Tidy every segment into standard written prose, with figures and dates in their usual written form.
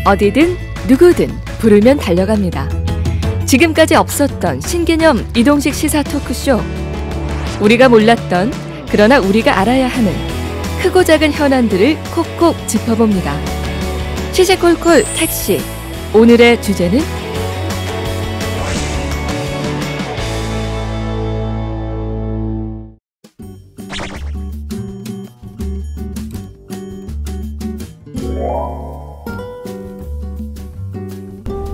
어디든 누구든 부르면 달려갑니다. 지금까지 없었던 신개념 이동식 시사 토크쇼. 우리가 몰랐던, 그러나 우리가 알아야 하는 크고 작은 현안들을 콕콕 짚어봅니다. 시시콜콜 택시. 오늘의 주제는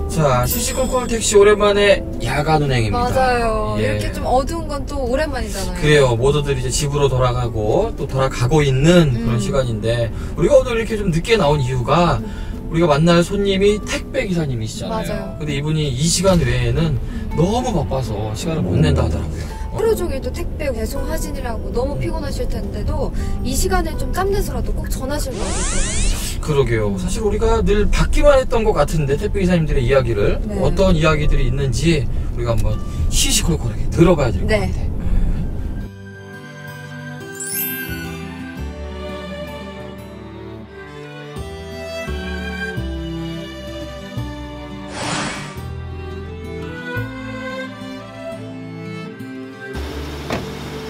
자, 시시콜콜 택시 오랜만에 야간 운행입니다. 맞아요. 예. 이렇게 좀 어두운 건 또 오랜만이잖아요. 그래요. 모두들 이제 집으로 돌아가고 또 돌아가고 있는 그런 시간인데, 우리가 오늘 이렇게 좀 늦게 나온 이유가 우리가 만날 손님이 택배 기사님이시잖아요. 맞아요. 근데 이분이 이 시간 외에는 너무 바빠서 시간을 못 낸다 하더라고요. 하루 종일 또 택배 배송하시느라고 너무 피곤하실 텐데도 이 시간에 좀 짬내서라도 꼭 전하실 거예요. 그러게요. 사실 우리가 늘 받기만 했던 것 같은데, 택배 기사님들의 이야기를 네. 어떤 이야기들이 있는지 우리가 한번 시시콜콜하게 들어봐야 될 것 네. 같아.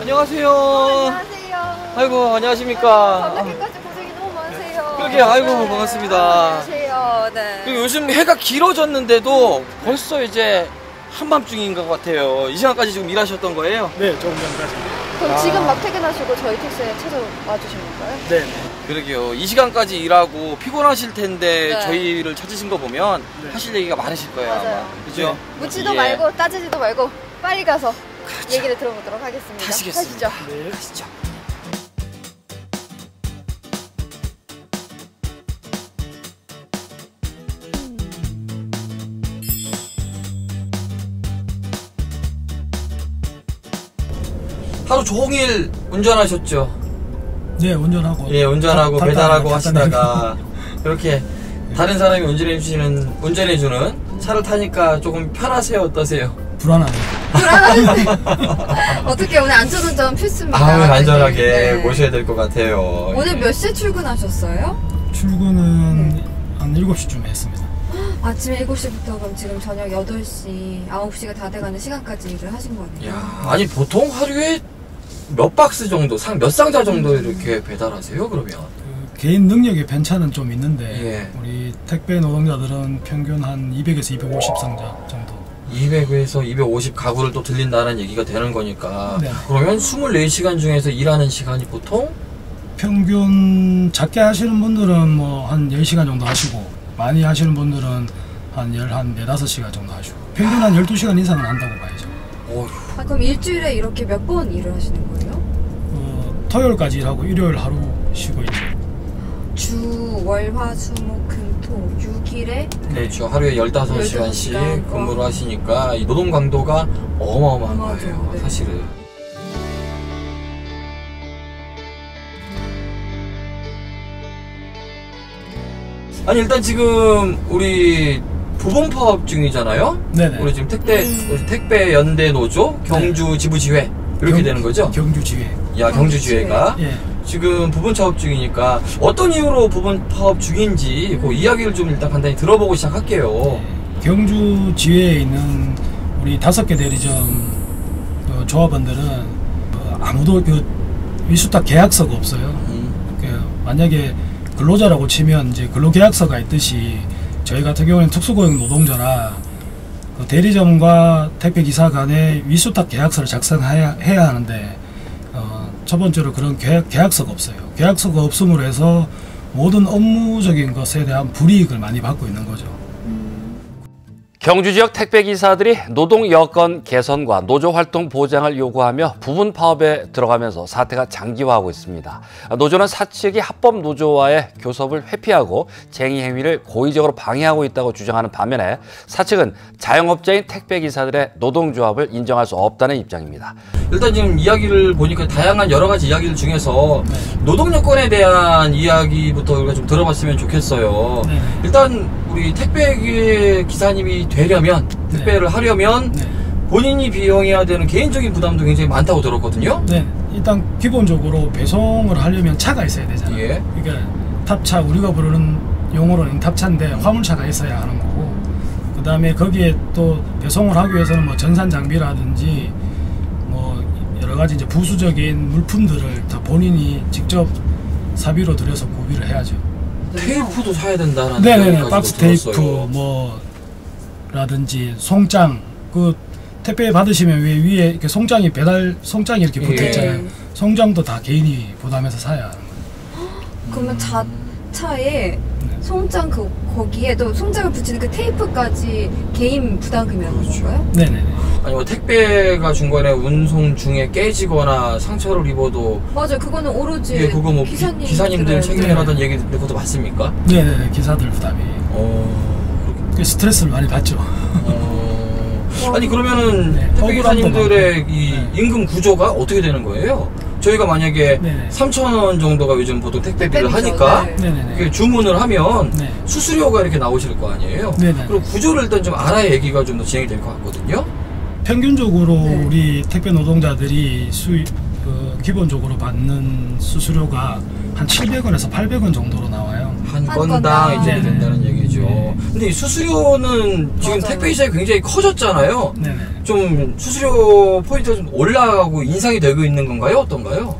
안녕하세요. 안녕하세요. 아이고, 안녕하십니까. 밤늦게까지 고생이 너무 많으세요. 그러게, 아이고, 반갑습니다. 안녕하세요. 네. 그리고 요즘 해가 길어졌는데도 벌써 이제 한밤중인 것 같아요. 이 시간까지 지금 일하셨던 거예요? 네, 조금 전까지. 그럼 지금 막 퇴근하시고 저희 택시에 찾아와 주신 건가요? 네. 그러게요. 이 시간까지 일하고 피곤하실 텐데 네. 저희를 찾으신 거 보면 네. 하실 얘기가 많으실 거예요. 맞아요. 아마. 그죠? 묻지도 예. 말고 따지지도 말고 빨리 가서 그렇죠. 얘기를 들어보도록 하겠습니다. 가시겠습니다. 가시죠. 네. 가시죠. 하루 종일 운전하셨죠? 네, 운전하고. 예, 운전하고 다- 배달하고 다- 하시다가 이렇게 다른 사람이 운전해주는 차를 타니까 조금 편하세요? 어떠세요? 불안하네요. 어떻게 오늘 안전운전 필수입니다. 아유, 안전하게 네. 모셔야 될 것 같아요. 오늘 예. 몇 시에 출근하셨어요? 출근은 한 7시쯤에 했습니다. 아침 7시부터 그럼 지금 저녁 8시, 9시가 다 돼가는 시간까지 일을 하신 거네요. 야, 아니 보통 하루에 몇 박스 정도, 몇 상자 정도 이렇게 배달하세요? 그러면? 그 개인 능력의 편차는 좀 있는데 예. 우리 택배 노동자들은 평균 한 200에서 250상자 정도. 200에서 250 가구를 또 들린다는 얘기가 되는 거니까. 네. 그러면 24시간 중에서 일하는 시간이 보통? 평균 작게 하시는 분들은 뭐 한 10시간 정도 하시고, 많이 하시는 분들은 한 4-5시간 정도 하시고, 평균 한 12시간 이상은 한다고 봐야죠. 어휴. 그럼 일주일에 이렇게 몇 번 일을 하시는 거예요? 토요일까지 일하고 일요일 하루 쉬고 있죠. 주, 월, 화, 수, 목, 금, 토 6일에 그렇죠. 하루에 15시간씩 15시간. 근무를 하시니까 이 노동 강도가 어마어마한 맞아요. 거예요. 네. 사실은. 아니, 일단 지금 우리 부분 파업 중이잖아요. 네네. 우리 지금 택배 연대 노조 경주 지부지회 이렇게 되는 거죠? 경주지회. 야, 경주지회가 예. 지금 부분 파업 중이니까 어떤 이유로 부분 파업 중인지 그 이야기를 좀 일단 간단히 들어보고 시작할게요. 경주지회에 있는 우리 5개 대리점 조합원들은 아무도 위수탁 계약서가 없어요. 만약에 근로자라고 치면 이제 근로계약서가 있듯이 저희 같은 경우는 특수고용 노동자라 그 대리점과 택배기사 간에 위수탁 계약서를 작성해야 하는데 첫 번째로 그런 계약서가 없어요. 계약서가 없음으로 해서 모든 업무적인 것에 대한 불이익을 많이 받고 있는 거죠. 경주 지역 택배기사들이 노동 여건 개선과 노조 활동 보장을 요구하며 부분 파업에 들어가면서 사태가 장기화하고 있습니다. 노조는 사측이 합법 노조와의 교섭을 회피하고 쟁의 행위를 고의적으로 방해하고 있다고 주장하는 반면에 사측은 자영업자인 택배기사들의 노동조합을 인정할 수 없다는 입장입니다. 일단 지금 이야기를 보니까 다양한 여러 가지 이야기들 중에서 노동 여건에 대한 이야기부터 우리가 좀 들어봤으면 좋겠어요. 네. 일단 우리 택배 기사님이 되려면, 택배를 하려면 본인이 비용해야 되는 개인적인 부담도 굉장히 많다고 들었거든요. 네, 일단 기본적으로 배송을 하려면 차가 있어야 되잖아요. 예. 그러니까 탑차, 우리가 부르는 용어로는 인탑차인데 화물차가 있어야 하는 거고, 그 다음에 거기에 또 배송을 하기 위해서는 뭐 전산 장비라든지 뭐 여러 가지 이제 부수적인 물품들을 다 본인이 직접 사비로 들여서 구비를 해야죠. 테이프도 사야 된다라는 네네네, 얘기까지도 박스 테이프 들었어요. 뭐 라든지 송장, 그 택배 받으시면 왜 위에 이렇게 송장이 송장이 이렇게 붙어 있잖아요. 예. 송장도 다 개인이 부담해서 사야 하는 거예요. 그러면 자차에 송장 거기에도 송장을 붙이는 그 테이프까지 개인 부담금이라는 그렇죠. 건가요? 네네네. 아니 뭐 택배가 중간에 운송 중에 깨지거나 상처를 입어도 맞아요. 그거는 오로지 예, 그거 뭐 기사님들 기사님들 책임이라는 얘기 듣는 것도 맞습니까? 네네네, 기사들 부담이. 꽤 스트레스를 많이 받죠. 아니 그러면은 네, 택배 억울함도 기사님들의 많고. 이 네. 임금 구조가 어떻게 되는 거예요? 저희가 만약에 네네. 3,000원 정도가 요즘 보통 택배비를 택배비죠. 하니까 네. 네네네. 이렇게 주문을 하면 네. 수수료가 이렇게 나오실 거 아니에요? 네네. 그럼 구조를 일단 좀 알아야 얘기가 좀 더 진행이 될 것 같거든요. 평균적으로 네. 우리 택배 노동자들이 기본적으로 받는 수수료가 한 700원에서 800원 정도로 나와요. 한 한 건당 건당. 이제 네네. 된다는 얘기죠. 네. 근데 이 수수료는 지금 맞아요. 택배 시장이 굉장히 커졌잖아요. 네네. 좀 수수료 포인트가 좀 올라가고 인상이 되고 있는 건가요? 어떤가요?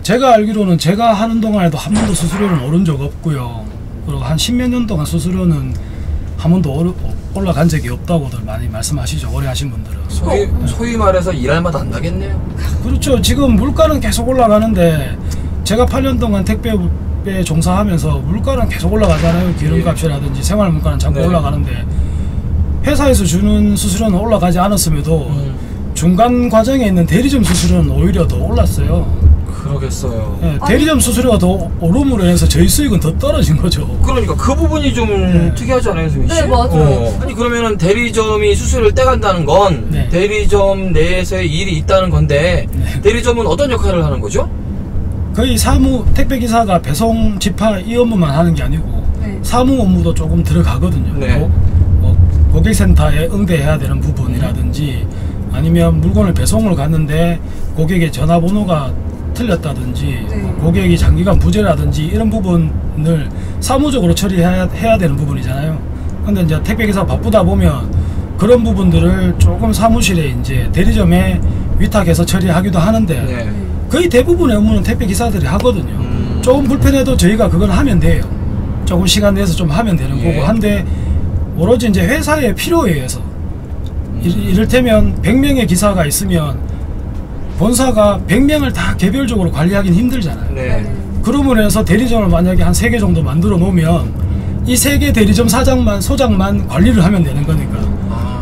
제가 알기로는 제가 하는 동안에도 한 번도 수수료는 오른 적 없고요. 그리고 한 10몇 년 동안 수수료는 한 번도 올라간 적이 없다고들 많이 말씀하시죠. 오래 하신 분들은. 소위 말해서 일할 맛 안 나겠네요. 그렇죠. 지금 물가는 계속 올라가는데 제가 8년 동안 택배에 종사하면서 물가는 계속 올라가잖아요. 기름값이라든지 생활 물가는 자꾸 네. 올라가는데 회사에서 주는 수수료는 올라가지 않았음에도 중간 과정에 있는 대리점 수수료는 오히려 더 올랐어요. 그러겠어요. 네, 대리점 수수료가 더 오름으로 해서 저희 수익은 더 떨어진 거죠. 그러니까 그 부분이 좀 네. 특이하지 않아요, 수민 씨? 네, 맞아요. 아니 그러면은 대리점이 수수료를 떼간다는 건 네. 대리점 내에서의 일이 있다는 건데 네. 대리점은 어떤 역할을 하는 거죠? 거의 택배 기사가 배송, 집하 이 업무만 하는 게 아니고 네. 사무 업무도 조금 들어가거든요. 네. 고객센터에 응대해야 되는 부분이라든지 아니면 물건을 배송을 갔는데 고객의 전화번호가 틀렸다든지 네. 고객이 장기간 부재라든지 이런 부분을 사무적으로 처리해야 되는 부분이잖아요. 근데 이제 택배기사 바쁘다 보면 그런 부분들을 조금 사무실에 이제 대리점에 위탁해서 처리하기도 하는데 네. 거의 대부분의 업무는 택배기사들이 하거든요. 조금 불편해도 저희가 그건 하면 돼요. 조금 시간 내서 좀 하면 되는 예. 거고 한데 오로지 이제 회사의 필요에 의해서 이를테면 100명의 기사가 있으면 본사가 100명을 다 개별적으로 관리하기는 힘들잖아요. 네. 그러므로 해서 대리점을 만약에 한 3개 정도 만들어 놓으면 이 3개 대리점 소장만 관리를 하면 되는 거니까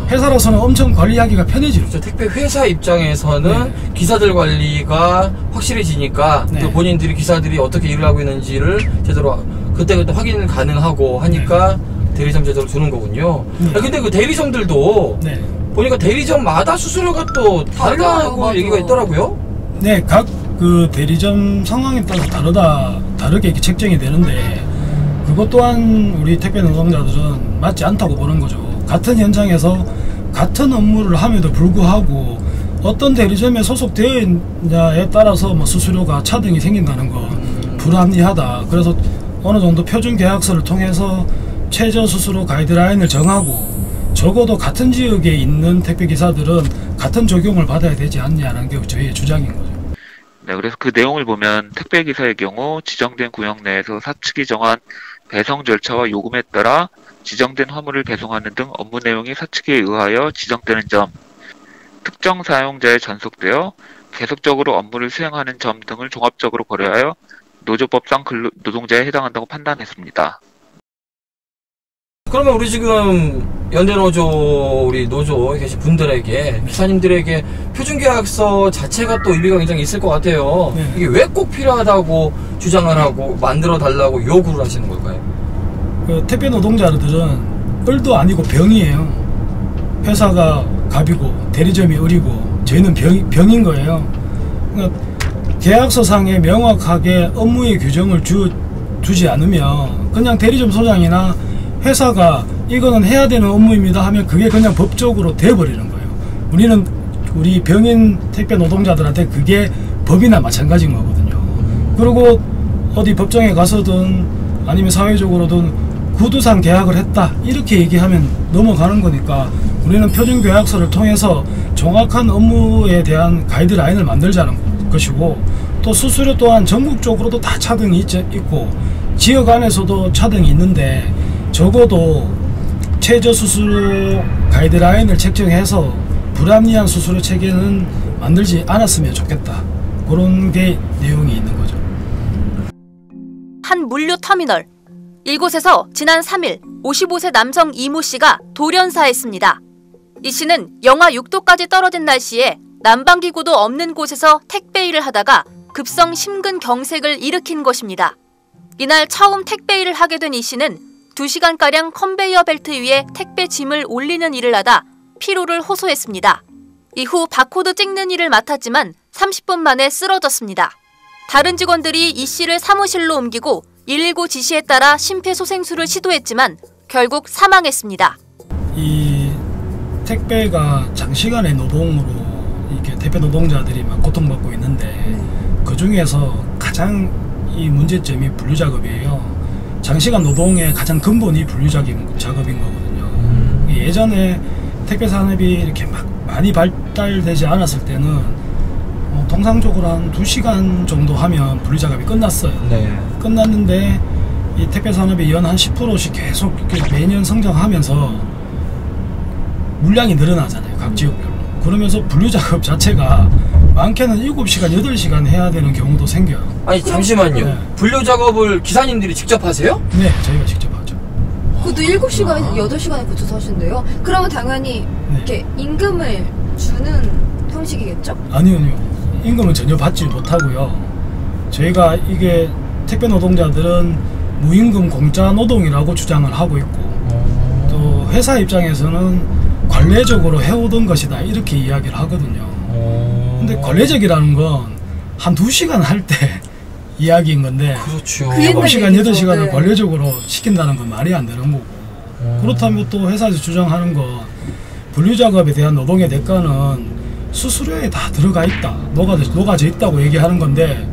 회사로서는 엄청 관리하기가 편해지죠. 그렇죠. 택배 회사 입장에서는 네. 기사들 관리가 확실해지니까 네. 또 본인들이 기사들이 어떻게 일을 하고 있는지를 제대로 그때그때 확인 가능하고 하니까 대리점 제도를 두는 거군요. 네. 근데 그 대리점들도 네. 보니까 대리점마다 수수료가 또 다르다고 맞아. 얘기가 있더라고요. 네, 각 그 대리점 상황에 따라 다르게 이렇게 책정이 되는데 그것 또한 우리 택배 노동자들은 맞지 않다고 보는 거죠. 같은 현장에서 같은 업무를 함에도 불구하고 어떤 대리점에 소속되어 있냐에 따라서 뭐 수수료가 차등이 생긴다는 건 불합리하다. 그래서 어느 정도 표준 계약서를 통해서 최저 수수료 가이드라인을 정하고 적어도 같은 지역에 있는 택배 기사들은 같은 적용을 받아야 되지 않냐는 게 저희의 주장인 거죠. 네, 그래서 그 내용을 보면 택배기사의 경우 지정된 구역 내에서 사측이 정한 배송 절차와 요금에 따라 지정된 화물을 배송하는 등 업무 내용이 사측에 의하여 지정되는 점, 특정 사용자에 전속되어 계속적으로 업무를 수행하는 점 등을 종합적으로 고려하여 노조법상 노동자에 해당한다고 판단했습니다. 그러면 우리 지금 연대노조 우리 노조에 계신 분들에게 기사님들에게 표준계약서 자체가 또 의미가 굉장히 있을 것 같아요. 네. 이게 왜 꼭 필요하다고 주장을 하고 만들어 달라고 요구를 하시는 걸까요? 그 택배 노동자들은 을도 아니고 병이에요. 회사가 갑이고 대리점이 을이고 저희는 병인 거예요. 그러니까 계약서상에 명확하게 업무의 규정을 주지 않으면 그냥 대리점 소장이나 회사가 이거는 해야 되는 업무입니다 하면 그게 그냥 법적으로 돼버리는 거예요. 우리 병인 택배 노동자들한테 그게 법이나 마찬가지인 거거든요. 그리고 어디 법정에 가서든 아니면 사회적으로든 구두상 계약을 했다 이렇게 얘기하면 넘어가는 거니까 우리는 표준계약서를 통해서 정확한 업무에 대한 가이드라인을 만들자는 것이고, 또 수수료 또한 전국적으로도 다 차등이 있고 지역 안에서도 차등이 있는데 적어도 최저 수수료 가이드라인을 책정해서 불합리한 수수료 체계는 만들지 않았으면 좋겠다. 그런 게 내용이 있는 거죠. 한 물류 터미널. 이곳에서 지난 3일 55세 남성 이모 씨가 돌연사했습니다. 이 씨는 영하 6도까지 떨어진 날씨에 난방기구도 없는 곳에서 택배 일을 하다가 급성 심근경색을 일으킨 것입니다. 이날 처음 택배 일을 하게 된 이 씨는 2시간가량 컨베이어 벨트 위에 택배 짐을 올리는 일을 하다 피로를 호소했습니다. 이후 바코드 찍는 일을 맡았지만 30분 만에 쓰러졌습니다. 다른 직원들이 이 씨를 사무실로 옮기고 119 지시에 따라 심폐소생술을 시도했지만 결국 사망했습니다. 이 택배가 장시간의 노동으로 이렇게 택배 노동자들이 막 고통받고 있는데 그 중에서 가장 이 문제점이 분류 작업이에요. 장시간 노동의 가장 근본이 분류 작업인 거거든요. 예전에 택배 산업이 이렇게 막 많이 발달되지 않았을 때는 통상적으로 한 2시간 정도 하면 분류 작업이 끝났어요. 네. 끝났는데 이 택배 산업이 연 한 10%씩 계속 이렇게 매년 성장하면서 물량이 늘어나잖아요. 각 지역별로. 그러면서 분류 작업 자체가 많게는 7시간, 8시간 해야 되는 경우도 생겨요. 아니 잠시만요. 네. 분류 작업을 기사님들이 직접 하세요? 네, 저희가 직접 하죠. 그것도 7시간, 8시간에 붙여서 하신대요. 그러면 당연히 이렇게 임금을 주는 형식이겠죠? 아니요. 임금은 전혀 받지 못하고요. 저희가 이게 택배 노동자들은 무임금 공짜 노동이라고 주장을 하고 있고, 또 회사 입장에서는 관례적으로 해오던 것이다 이렇게 이야기를 하거든요. 근데 관례적이라는 건 한 2시간 할 때 이야기인 건데, 그렇죠. 7시간, 얘기죠. 8시간을 네. 관례적으로 시킨다는 건 말이 안 되는 거고, 그렇다면 또 회사에서 주장하는 건 분류 작업에 대한 노동의 대가는 수수료에 다 들어가 있다, 녹아져 있다고 얘기하는 건데,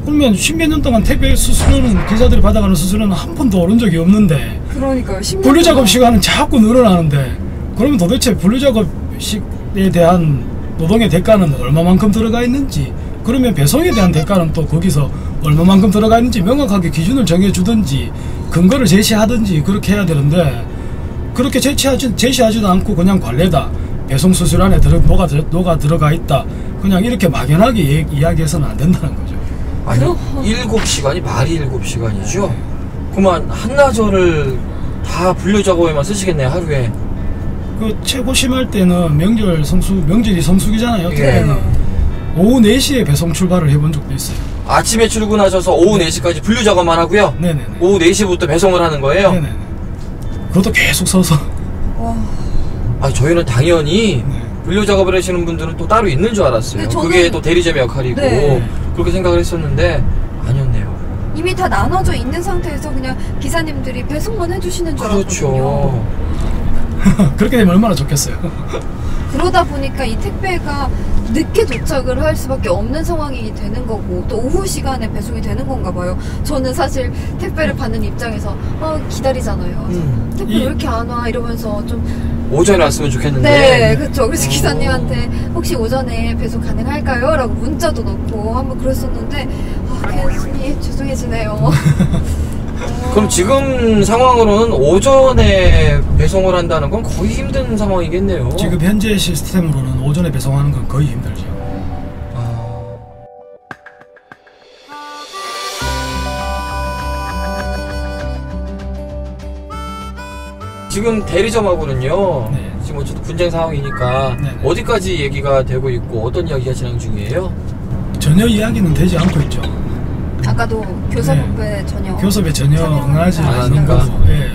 그러면 10몇 년 동안 택배 수수료는 기사들이 받아가는 수수료는 한 번도 오른 적이 없는데 그러니까요. 분류 작업 시간은 자꾸 늘어나는데, 그러면 도대체 분류 작업에 대한 노동의 대가는 얼마만큼 들어가 있는지, 그러면 배송에 대한 대가는 또 거기서 얼마만큼 들어가 있는지 명확하게 기준을 정해주든지 근거를 제시하든지 그렇게 해야 되는데, 그렇게 제시하지도 않고 그냥 관례다, 배송 수수료 안에 녹아 들어가 있다, 그냥 이렇게 막연하게 이야기해서는 안 된다는 거죠. 아니 7시간이 말이 7시간이죠? 그만 한나절을 다 분류 작업에만 쓰시겠네요, 하루에. 그 최고 심할 때는 명절이 성수기잖아요. 예. 그때는 오후 4시에 배송 출발을 해본 적도 있어요. 아침에 출근하셔서 오후 4시까지 분류 작업만 하고요? 네네네. 오후 4시부터 배송을 하는 거예요? 네네네. 그것도 계속 서서. 아, 저희는 당연히 네. 분류 작업을 하시는 분들은 또 따로 있는 줄 알았어요. 근데 저는- 그게 또 대리점의 역할이고 네. 그렇게 생각을 했었는데 아니었네요. 이미 다 나눠져 있는 상태에서 그냥 기사님들이 배송만 해주시는 줄 알았거든요. 그렇죠. 그렇게 되면 얼마나 좋겠어요. 그러다 보니까 이 택배가 늦게 도착을 할 수밖에 없는 상황이 되는 거고, 또 오후 시간에 배송이 되는 건가 봐요. 저는 사실 택배를 받는 입장에서 기다리잖아요. 택배 왜 이렇게 안 와? 이러면서 좀 오전에 왔으면 좋겠는데. 네, 그렇죠. 그래서 기사님한테 혹시 오전에 배송 가능할까요? 라고 문자도 넣고 한번 그랬었는데, 괜히 죄송해지네요. 그럼 지금 상황으로는 오전에 배송을 한다는 건 거의 힘든 상황이겠네요. 지금 현재 시스템으로는 오전에 배송하는 건 거의 힘들죠. 지금 대리점하고는요. 네. 지금 어쨌든 분쟁 상황이니까 네네. 어디까지 얘기가 되고 있고 어떤 이야기가 진행 중이에요? 전혀 이야기는 되지 않고 있죠. 아까도 교섭에 전혀 교섭에 전혀 응하지 안 않는 하는가? 거고, 예.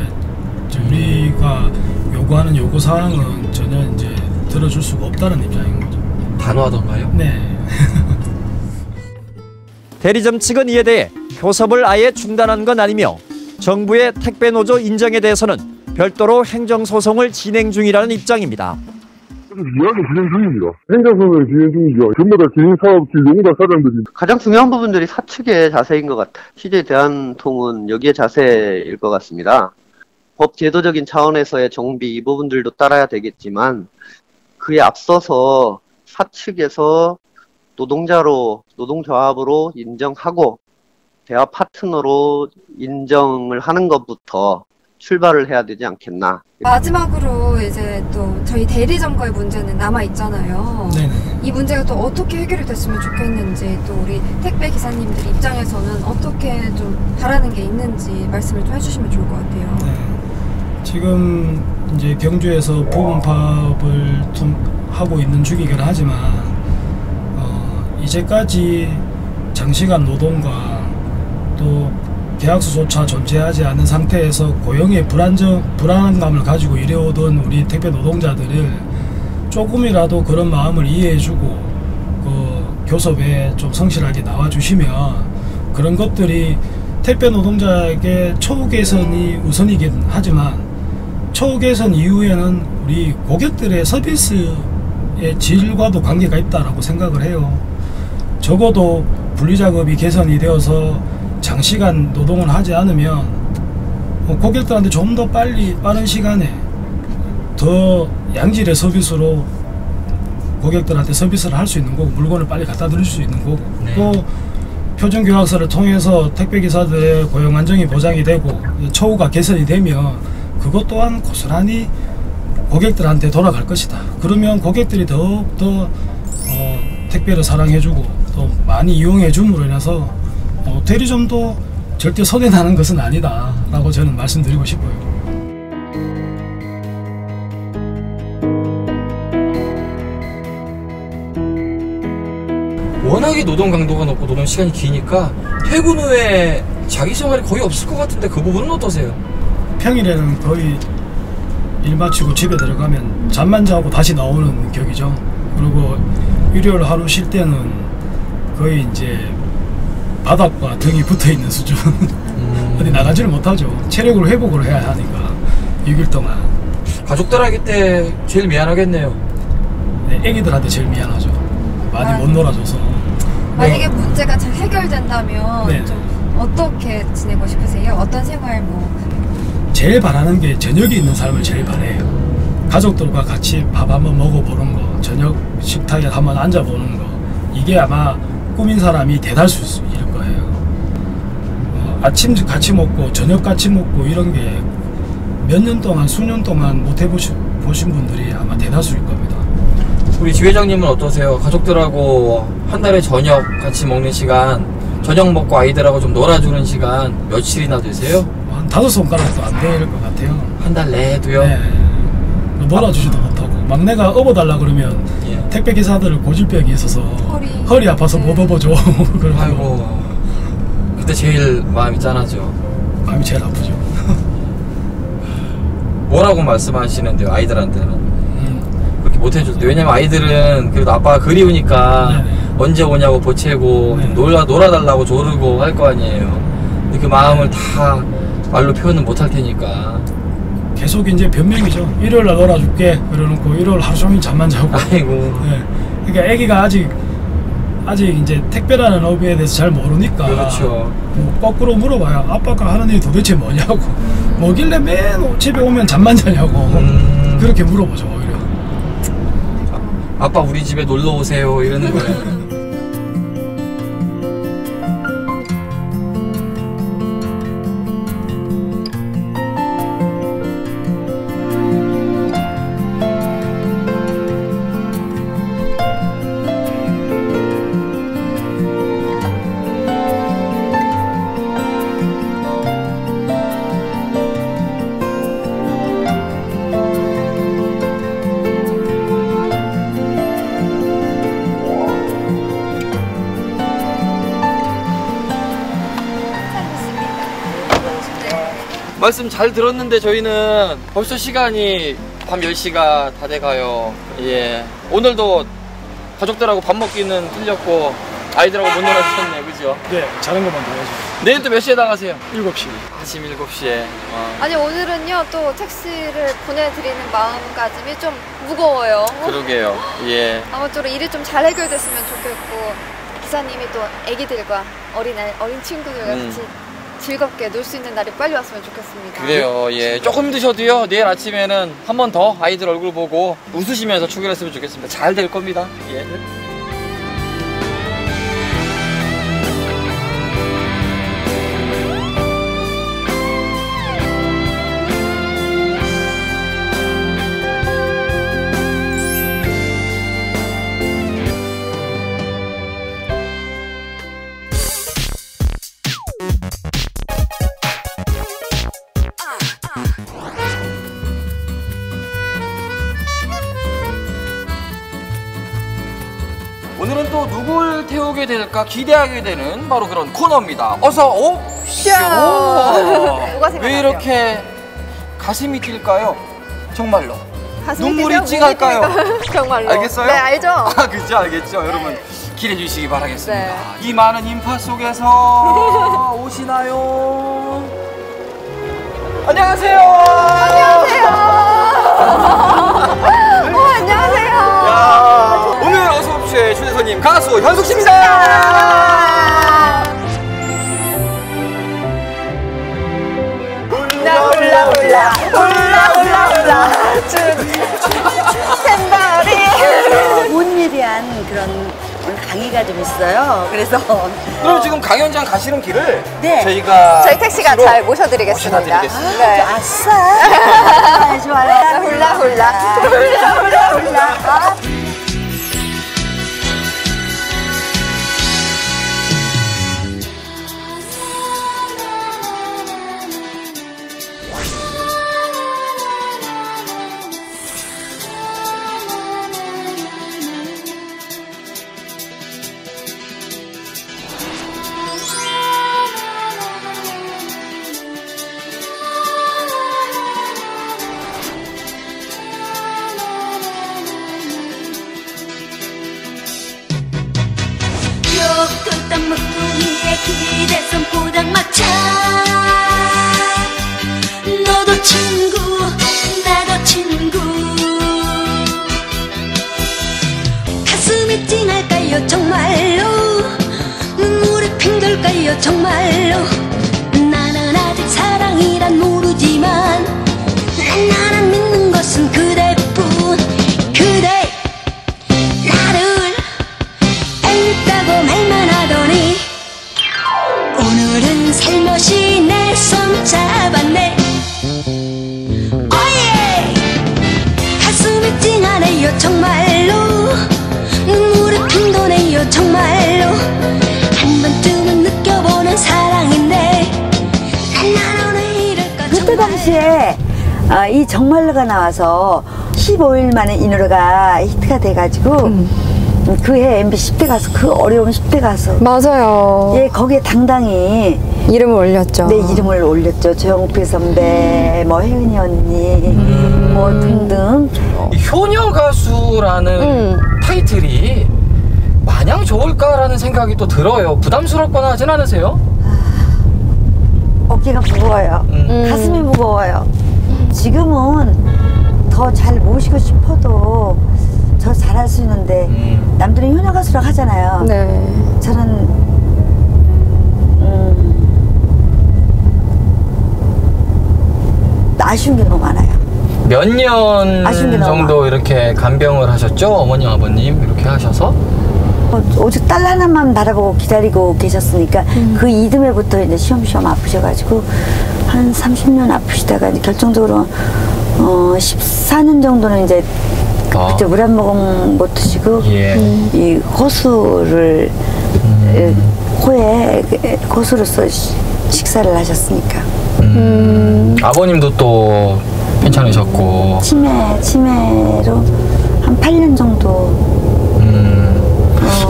우리가 요구하는 요구 사항은 전혀 이제 들어줄 수가 없다는 입장인 거죠. 단호하던가요? 네. 대리점 측은 이에 대해 교섭을 아예 중단한 건 아니며 정부의 택배 노조 인정에 대해서는 별도로 행정소송을 진행 중이라는 입장입니다. 이야기 진행 중입니다. 행정선을 진행 중이죠. 전부 다 진행사업지 농가 사장들이. 가장 중요한 부분들이 사측의 자세인 것 같아요. CJ 대한통운 여기에 자세일 것 같습니다. 법 제도적인 차원에서의 정비 이 부분들도 따라야 되겠지만 그에 앞서서 사측에서 노동조합으로 인정하고 대화 파트너로 인정을 하는 것부터 출발을 해야 되지 않겠나. 마지막으로 이제 또 저희 대리점과의 문제는 남아 있잖아요. 네네. 이 문제가 또 어떻게 해결이 됐으면 좋겠는지, 또 우리 택배 기사님들 입장에서는 어떻게 좀 바라는 게 있는지 말씀을 좀 해주시면 좋을 것 같아요. 네. 지금 이제 경주에서 부분 파업을 좀 하고 있는 중이긴 하지만 이제까지 장시간 노동과 또 계약서조차 존재하지 않는 상태에서 고용의 불안감을 가지고 일해오던 우리 택배 노동자들을 조금이라도 그런 마음을 이해해주고 교섭에 좀 성실하게 나와주시면 그런 것들이 택배 노동자에게 처우 개선이 우선이긴 하지만 처우 개선 이후에는 우리 고객들의 서비스의 질과도 관계가 있다라고 생각을 해요. 적어도 분리작업이 개선이 되어서 장시간 노동을 하지 않으면 고객들한테 좀 더 빠른 시간에 더 양질의 서비스로 고객들한테 서비스를 할 수 있는 거고 물건을 빨리 갖다 드릴 수 있는 거고 네. 또 표준교학서를 통해서 택배기사들의 고용 안정이 보장이 되고 처우가 개선이 되면 그것 또한 고스란히 고객들한테 돌아갈 것이다. 그러면 고객들이 더욱더 택배를 사랑해주고 또 많이 이용해줌으로 인해서 대리점도 절대 손해나는 것은 아니다 라고 저는 말씀드리고 싶어요. 워낙에 노동 강도가 높고 노동 시간이 기니까 퇴근 후에 자기 생활이 거의 없을 것 같은데 그 부분은 어떠세요? 평일에는 거의 일 마치고 집에 들어가면 잠만 자고 다시 나오는 격이죠. 그리고 일요일 하루 쉴 때는 거의 이제 바닥과 등이 붙어있는 수준. 어디 나가지를 못하죠. 체력을 회복을 해야 하니까 6일 동안. 가족들한테 제일 미안하겠네요. 네, 애기들한테 제일 미안하죠. 많이 못 놀아줘서. 만약에 문제가 잘 해결된다면 네. 좀 어떻게 지내고 싶으세요? 어떤 생활 제일 바라는 게 저녁이 있는 삶을 제일 바래요. 가족들과 같이 밥 한번 먹어보는 거, 저녁 식탁에 한번 앉아보는 거, 이게 아마 꿈인 사람이 대다수일 거예요. 아침 같이 먹고 저녁 같이 먹고 이런 게 몇 년 동안 수년 동안 못 해보신 분들이 아마 대다수일 겁니다. 우리 지회장님은 어떠세요? 가족들하고 한 달에 저녁 같이 먹는 시간, 저녁 먹고 아이들하고 좀 놀아주는 시간 며칠이나 되세요? 한 5손가락도 안 될 것 같아요. 한 달 내도요? 네. 놀아주지도 못하고 막내가 업어달라 그러면 예. 택배 기사들 고질병이 있어서 허리 아파서 못 업어줘. 아이고, 그때 제일 마음이 짠하죠. 마음이 제일 아프죠. 뭐라고 말씀하시는데요, 아이들한테는? 그렇게 못해줘도. 왜냐면 아이들은 그래도 아빠가 그리우니까 언제 오냐고 보채고 놀아달라고 조르고 할 거 아니에요. 근데 그 마음을 다 말로 표현은 못할 테니까 계속 이제 변명이죠. 일요일날 놀아줄게 그래놓고 일요일 하루 종일 잠만 자고. 아이고. 네. 그러니까 애기가 아직 이제 택배라는 업에 대해서 잘 모르니까. 그렇죠. 뭐 거꾸로 물어봐요. 아빠가 하는 일이 도대체 뭐냐고. 뭐길래 맨 집에 오면 잠만 자냐고. 그렇게 물어보죠 오히려. 아빠 우리 집에 놀러 오세요 이러는 거예요. 말씀 잘 들었는데 저희는 벌써 시간이 밤 10시가 다 돼가요. 예. 오늘도 가족들하고 밥 먹기는 틀렸고 아이들하고 못 놀아주셨네, 그죠? 네, 자는 것만 더 해야죠. 내일 또 몇 시에 나가세요? 7시. 아침 7시에. 아니 오늘은요 또 택시를 보내드리는 마음가짐이 좀 무거워요. 그러게요. 예. 아무쪼록 일이 좀 잘 해결됐으면 좋겠고 기사님이 또 애기들과 어린 친구들과 같이 즐겁게 놀 수 있는 날이 빨리 왔으면 좋겠습니다. 그래요. 예. 조금 힘드셔도요. 내일 아침에는 한 번 더 아이들 얼굴 보고 웃으시면서 출근했으면 좋겠습니다. 잘 될 겁니다. 예. 오늘은 또 누굴 태우게 될까 기대하게 되는 바로 그런 코너입니다. 어서 오쇼! 왜 이렇게 가슴이 뛸까요? 정말로. 눈물이 찡할까요? 정말로. 알겠어요? 네, 알죠? 아, 그죠, 알겠죠. 여러분 기대해 주시기 바라겠습니다. 네. 이 많은 인파 속에서 오시나요? 안녕하세요. 안녕하세요. 안녕하세요. 야, 오늘 어서 옵쇼의 초대 손님 가수 현숙 씨입니다. 훌라 샘바리 온일이한 그런 오늘 강의가 좀 있어요. 그래서 그럼 지금 강연장 가시는 길을 네. 저희 택시가 잘 모셔드리겠습니다. 모셔드리겠습니다. 네. 아싸 좋아요. 훌라. 아. 뚝딱 먹둥이에 기대선 포장마차 너도 친구 나도 친구 가슴이 찡할까요 정말로 눈물이 핑돌까요 정말로 나는 아직 사랑이란 모르지만 나는 믿는 것은 그대뿐 그대 나를 얄밉다고 말만 하더니 오늘은 살며시 내 손 잡았네 오예 가슴이 찡하네요 정말로 눈물이 핑도네요 정말로 한 번쯤은 느껴보는 사랑인데 난 오늘 이럴까 그때 당시에 이 정말로가 나와서 15일 만에 이 노래가 히트가 돼가지고 그 해 MB 10대 가수 그 어려운 10대 가수 맞아요. 예 거기에 당당히 이름을 올렸죠. 네 이름을 올렸죠. 조용필 선배, 뭐 혜은이 언니, 뭐 등등. 효녀 가수라는 타이틀이 마냥 좋을까라는 생각이 또 들어요. 부담스럽거나 하진 않으세요? 어깨가 무거워요. 가슴이 무거워요. 지금은 더 잘 모시고 싶어도 저 잘할 수 있는데 남들은 효녀 가수라고 하잖아요. 네. 저는 아쉬운 게 너무 많아요. 몇 년 정도 이렇게 간병을 하셨죠? 어머님 아버님 이렇게 하셔서? 오직 딸 하나만 바라보고 기다리고 계셨으니까 그 이듬해부터 이제 시험시험 아프셔가지고 한 30년 아프시다가 이제 결정적으로 14년 정도는 이제 그때 물 한 모금 못 드시고 이 호수를 코에 호수로서 식사를 하셨으니까 아버님도 또 괜찮으셨고 치매로 한 8년 정도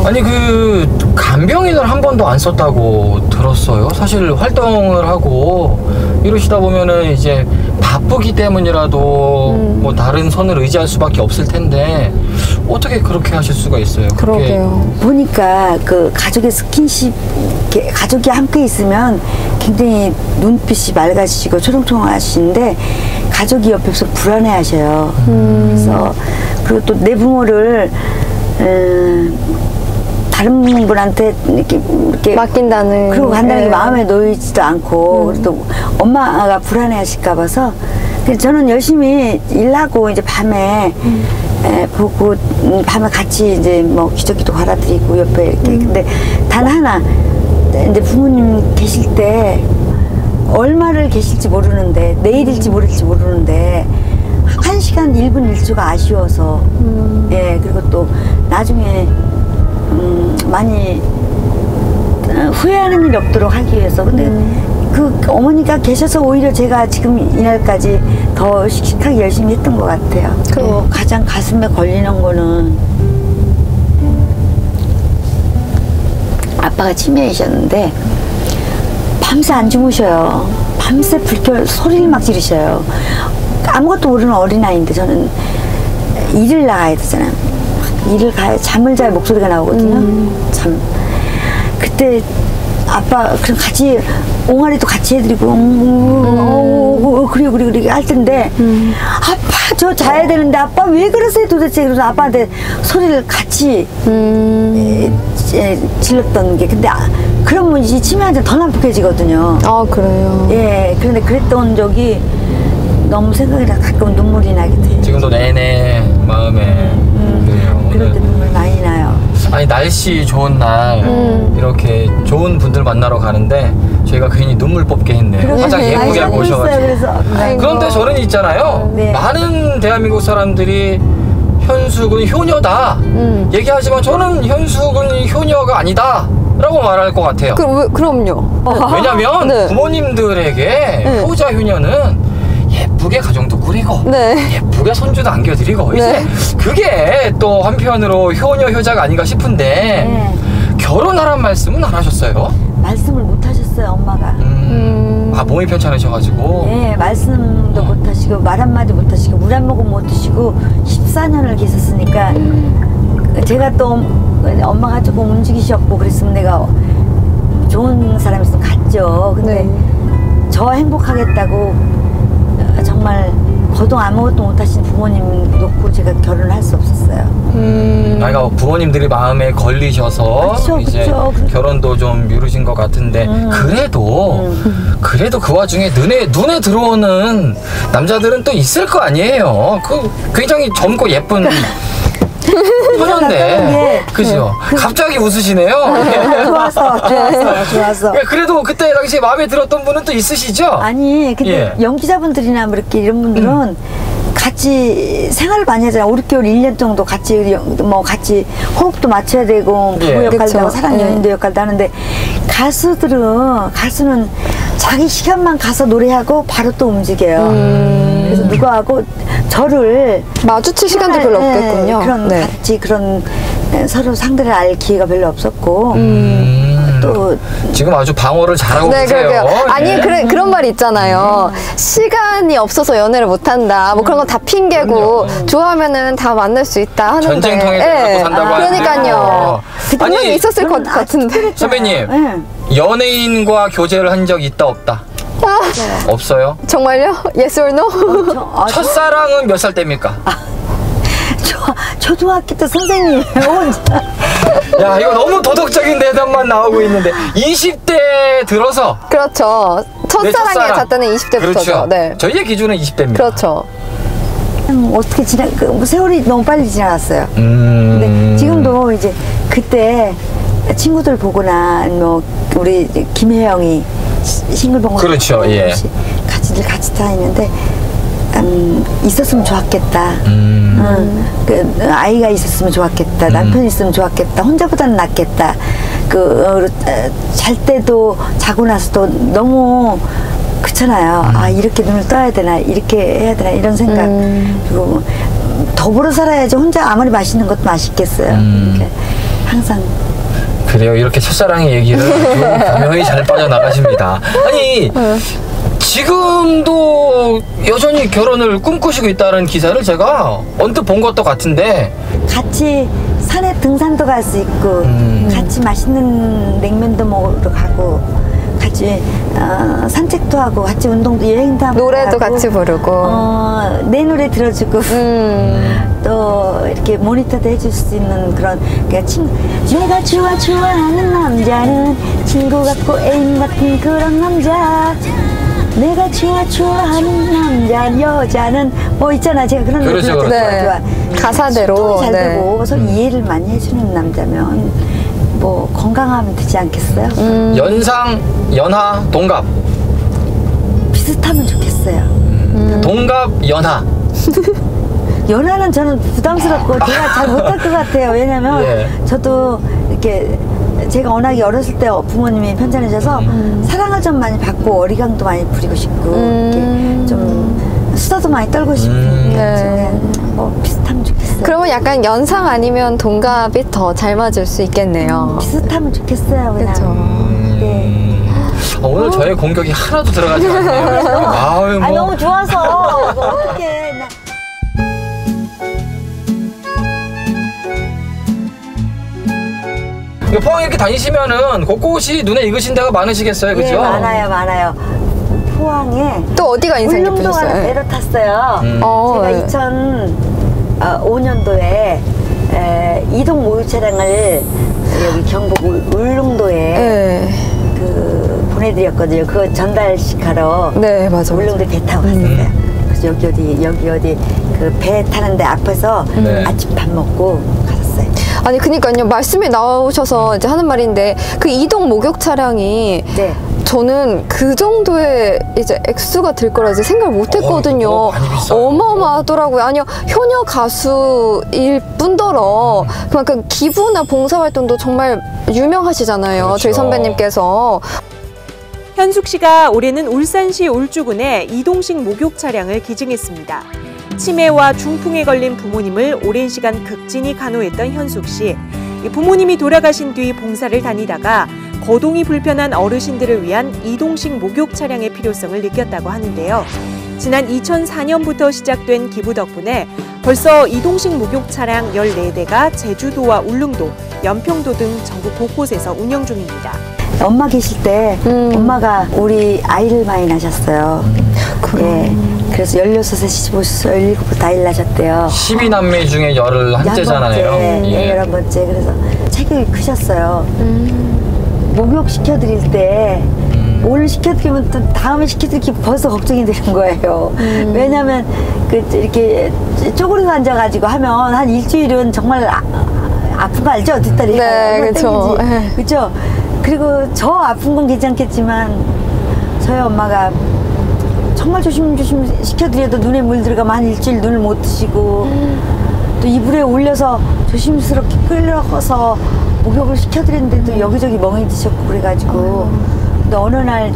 아니 그 간병인을 한 번도 안 썼다고 들었어요. 사실 활동을 하고 이러시다 보면은 이제 바쁘기 때문이라도 뭐 다른 선을 의지할 수밖에 없을 텐데 어떻게 그렇게 하실 수가 있어요? 그러게요. 보니까 그 가족의 스킨십, 가족이 함께 있으면 굉장히 눈빛이 맑아지시고 초롱초롱하시는데 가족이 옆에 없어 불안해하셔요. 그래서 그리고 또 내 부모를 다른 분한테 이렇게 맡긴다는 그리고 간다는 게 마음에 놓이지도 않고 또 엄마가 불안해하실까 봐서 저는 열심히 일하고 이제 밤에 보고 밤에 같이 이제 뭐 기저귀도 갈아드리고 옆에 이렇게 근데 단 하나 이제 부모님 계실 때 얼마를 계실지 모르는데 내일일지 모를지 모르는데 1시간 1분 1초가 아쉬워서 예 그리고 또 나중에 많이 후회하는 일이 없도록 하기 위해서 근데 그 어머니가 계셔서 오히려 제가 지금 이날까지 더 씩씩하게 열심히 했던 것 같아요. 그리고 가장 가슴에 걸리는 거는 아빠가 치매이셨는데 밤새 안 주무셔요. 밤새 불켜 소리를 막 지르셔요. 아무것도 모르는 어린아이인데 저는 일을 나가야 되잖아요. 일을 가야 잠을 자야 목소리가 나오거든요. 참 그때 아빠 그럼 같이 옹알이도 같이 해드리고 그래 할 텐데 아빠 저 자야 되는데 아빠 왜 그러세요 도대체 그래서 아빠한테 소리를 같이 질렀던 게 근데 그러면 이 치매한테 더 난폭해지거든요. 아 그래요? 예 그런데 그랬던 적이 너무 생각이 나 가끔 눈물이 나게 돼요. 지금도 내내 마음에 그래요. 그럴 때 눈물 많이 나요. 아니 날씨 좋은 날 이렇게 좋은 분들 만나러 가는데 저희가 괜히 눈물 뽑게 했네요. 화장 예쁘게 하고 오셔가지고. 그런데 저는 있잖아요. 네. 많은 대한민국 사람들이 현숙은 효녀다 얘기하지만 저는 현숙은 효녀가 아니다 라고 말할 것 같아요. 그럼요. 왜냐면 네. 부모님들에게 효자 효녀는 예쁘게 가정도 꾸리고 예쁘게 손주도 안겨드리고 이제 그게 또 한편으로 효녀 효자가 아닌가 싶은데 결혼하란 말씀은 안 하셨어요? 말씀을 못 하셨어요 엄마가. 아 몸이 편찮으셔가지고. 네 말씀도 못 하시고 말 한마디 못 하시고 물 한 모금 못 드시고 14년을 계셨으니까 제가 또 엄마가 조금 움직이셨고 그랬으면 내가 좋은 사람이 있으면 갔죠. 근데 저 행복하겠다고 정말 거동 아무것도 못하신 부모님 놓고 제가 결혼을 할 수 없었어요. 그러니까 부모님들이 마음에 걸리셔서 그쵸, 이제 그쵸. 결혼도 좀 미루신 것 같은데 그래도 그 와중에 눈에 들어오는 남자들은 또 있을 거 아니에요. 그 굉장히 젊고 예쁜 효녀인데 그죠? 갑자기 웃으시네요. 좋아서. 그래도 그때 당시에 마음에 들었던 분은 또 있으시죠? 아니 근데 연기자분들이나 뭐 이렇게 이런 분들은 같이 생활을 많이 하잖아요. 5, 6개월, 1년 정도 같이 같이 호흡도 맞춰야 되고 부부 역할도 하고 사랑 연인도 역할도 하는데 가수는 자기 시간만 가서 노래하고 바로 또 움직여요. 그래서 누구하고 저를 마주칠 시간도 별로 없겠군요. 같이 그런 서로 상대를 알 기회가 별로 없었고 또 지금 아주 방어를 잘하고 계세요. 그러게요. 아니 그런 말이 있잖아요. 시간이 없어서 연애를 못한다. 뭐 그런 건 다 핑계고 좋아하면은 다 만날 수 있다 하는데 전쟁통에서 갖고 산다고 그러니까요. 분명히 있었을 것 같은데. 선배님 연예인과 교제를 한 적 있다 없다? 없어요? 정말요? Yes or no? 첫사랑은 몇 살 때입니까? 초등학교 때 선생님이에요 혼자. 야 이거 너무 도덕적인 대답만 나오고 있는데 20대 들어서 그렇죠. 첫사랑의 잣대는 20대부터죠. 그렇죠. 네. 저희의 기준은 20대입니다. 그렇죠. 어떻게 세월이 너무 빨리 지나갔어요. 근데 지금도 이제 그때 친구들 보거나 뭐 우리 김혜영이 싱글벙글 그렇죠. 예. 같이 다니는데 있었으면 좋았겠다. 아이가 있었으면 좋았겠다. 남편이 있으면 좋았겠다. 혼자보다는 낫겠다. 잘 때도 자고 나서도 너무 그렇잖아요. 아 이렇게 눈을 떠야 되나 이렇게 해야 되나 이런 생각. 그리고 더불어 살아야지 혼자 아무리 맛있는 것도 맛있겠어요. 이렇게 항상. 그래요. 이렇게 첫사랑의 얘기를 분명히 잘 빠져나가십니다. 아니 지금도 여전히 결혼을 꿈꾸시고 있다는 기사를 제가 언뜻 본 것도 같은데 같이 산에 등산도 갈 수 있고 같이 맛있는 냉면도 먹으러 가고 같이 이제 산책도 하고 같이 운동도 여행도 하고 노래도 같이 부르고 내 노래 들어주고 또 이렇게 모니터도 해줄 수 있는 그런 그러니까 내가 좋아하는 남자는 친구 같고 애인 같은 그런 남자. 내가 좋아하는 남자 여자는 뭐 있잖아 제가 그런 노래 그렇죠, 좋아. 가사대로 잘 되고 서로 이해를 많이 해주는 남자면 뭐 건강하면 되지 않겠어요? 연상, 연하, 동갑. 비슷하면 좋겠어요. 동갑, 연하. 연하는 저는 부담스럽고 제가 잘 못할 것 같아요. 왜냐면 저도 이렇게 제가 워낙에 어렸을 때 부모님이 편찮으셔서 사랑을 좀 많이 받고 어리광도 많이 부리고 싶고 이렇게 좀 수다도 많이 떨고 싶고 뭐 비슷하면 좋겠어요. 그러면 약간 연상 아니면 동갑이 더 잘 맞을 수 있겠네요. 비슷하면 좋겠어요. 그냥. 오늘 저의 공격이 하나도 들어가지 않네요. 아유, 뭐. 너무 좋아서 어떡해. 포항 이렇게 다니시면은 곳곳이 눈에 익으신 데가 많으시겠어요, 그죠? 네, 많아요. 포항에 또 어디가 인상 깊으셨어요? 울릉도가 배로 탔어요. 제가 2005년도에 이동 모유 차량을 여기 경북 울릉도에 보내드렸거든요. 그거 전달식 하러 울릉도 배 타고 갔어요. 그래서 여기 어디 그 배 타는데 앞에서 아침 밥 먹고 갔었어요. 아니 그니까요 말씀이 나오셔서 이제 하는 말인데 그 이동 목욕 차량이 저는 그 정도의 이제 액수가 들 거라 생각을 못 했거든요. 어마어마하더라고요. 아니요, 효녀 가수일 뿐더러 그만큼 기부나 봉사활동도 정말 유명하시잖아요. 그렇죠. 저희 선배님께서. 현숙 씨가 올해는 울산시 울주군에 이동식 목욕 차량을 기증했습니다. 치매와 중풍에 걸린 부모님을 오랜 시간 극진히 간호했던 현숙 씨. 부모님이 돌아가신 뒤 봉사를 다니다가 거동이 불편한 어르신들을 위한 이동식 목욕 차량의 필요성을 느꼈다고 하는데요. 지난 2004년부터 시작된 기부 덕분에 벌써 이동식 목욕 차량 14대가 제주도와 울릉도, 연평도 등 전국 곳곳에서 운영 중입니다. 엄마 계실 때 엄마가 우리 아이를 많이 낳으셨어요. 그래서 16세, 15세, 17부터 아이를 낳으셨대요. 12남매 중에 11째잖아요. 11번째. 그래서 체격이 크셨어요. 목욕 시켜드릴 때 오늘 시켜드리면 또 다음에 시켜드리기 벌써 걱정이 되는 거예요. 왜냐면 이렇게 쪼그리고 앉아가지고 하면 한 일주일은 정말 아픈 거 알죠? 뒷다리. 그렇죠. 그렇죠. 그리고 저 아픈 건 괜찮겠지만 저희 엄마가 정말 조심조심 시켜드려도 눈에 물 들어가면 한 일주일 눈을 못 뜨시고 또 이불에 올려서 조심스럽게 끌려서 목욕을 시켜드렸는데도 여기저기 멍이 드셨고 그래가지고 근데 어느 날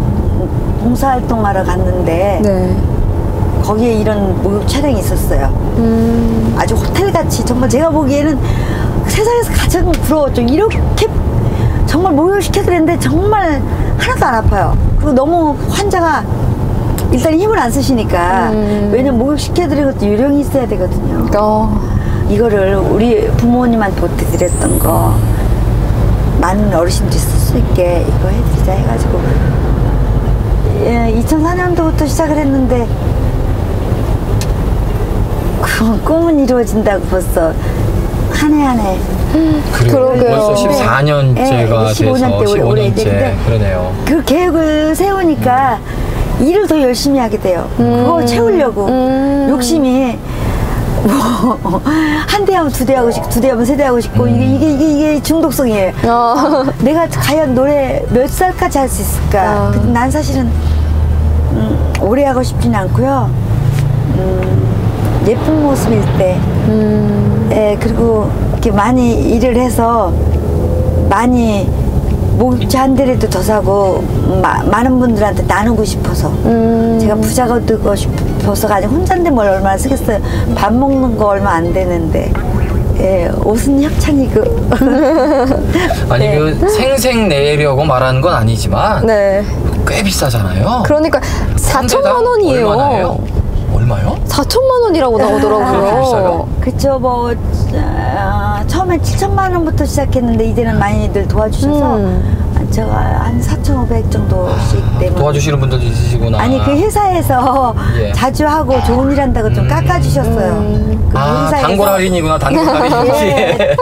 봉사활동하러 갔는데 거기에 이런 목욕 차량이 있었어요. 아주 호텔같이 정말 제가 보기에는 세상에서 가장 부러웠죠. 이렇게 정말 목욕을 시켜드렸는데 정말 하나도 안 아파요. 그리고 너무 환자가 일단 힘을 안 쓰시니까 왜냐면 목욕 시켜드리는 것도 요령이 있어야 되거든요. 이거를 우리 부모님한테 보태드렸던 거 많은 어르신들이 쓸 수 있게 이거 해드리자 해가지고 2004년도부터 시작을 했는데 그 꿈은 이루어진다고 벌써 한 해 한 해. 벌써 14년째가 돼서 15년째 그러네요. 그 계획을 세우니까 일을 더 열심히 하게 돼요. 그거 채우려고 욕심이 뭐 한 대 하면 2대 하고 싶고 2대 하면 3대 하고 싶고 이게 중독성이에요. 내가 과연 노래 몇 살까지 할 수 있을까? 근데 난 사실은 오래 하고 싶지는 않고요. 예쁜 모습일 때 그리고 이렇게 많이 일을 해서 많이 목욕지 한 대라도 더 사고 많은 분들한테 나누고 싶어서 제가 부자가 되고 싶어서 가지고 혼자인데 뭘 얼마나 쓰겠어요. 밥 먹는 거 얼마 안 되는데 옷은 협찬이고 아니 그 생색내려고 말하는 건 아니지만 꽤 비싸잖아요. 그러니까 4천만 원이에요. 얼마나요? 얼마요? 4천만 원이라고 나오더라고요. 비싸요? 그쵸. 처음에 7천만 원부터 시작했는데 이제는 많이들 도와주셔서 제가 한 4,500 정도씩 때문에 도와주시는 분들도 있으시구나. 아니 그 회사에서 예. 자주 하고 좋은 일 한다고 좀 깎아주셨어요. 그 단골 할인이구나. 단골 할인. 네.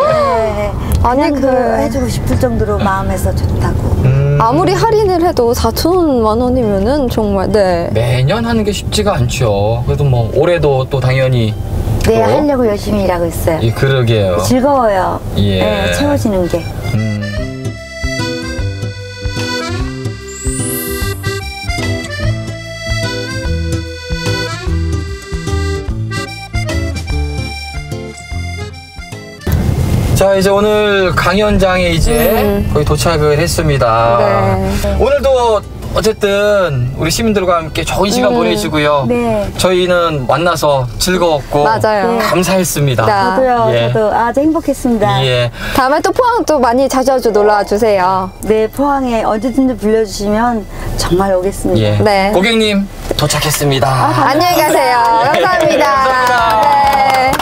아니 그 해주고 싶을 정도로 마음에서 좋다고. 아무리 할인을 해도 4천만 원이면은 정말 네. 매년 하는 게 쉽지가 않죠. 그래도 뭐 올해도 또 당연히 네, 하려고 열심히 일하고 있어요. 그러게요. 즐거워요. 예. 네, 채워지는 게. 자, 이제 오늘 강연장에 이제 거의 도착을 했습니다. 네. 오늘도 어쨌든 우리 시민들과 함께 좋은 시간 보내시고요. 네. 저희는 만나서 즐거웠고 맞아요. 감사했습니다. 저도요. 예. 저도 아주 행복했습니다. 예. 다음에 또 포항 또 많이 자주 놀러와 주세요. 네, 포항에 언제든지 불러주시면 정말 오겠습니다. 예. 네. 고객님 도착했습니다. 안녕히 가세요. 감사합니다. 감사합니다. 네.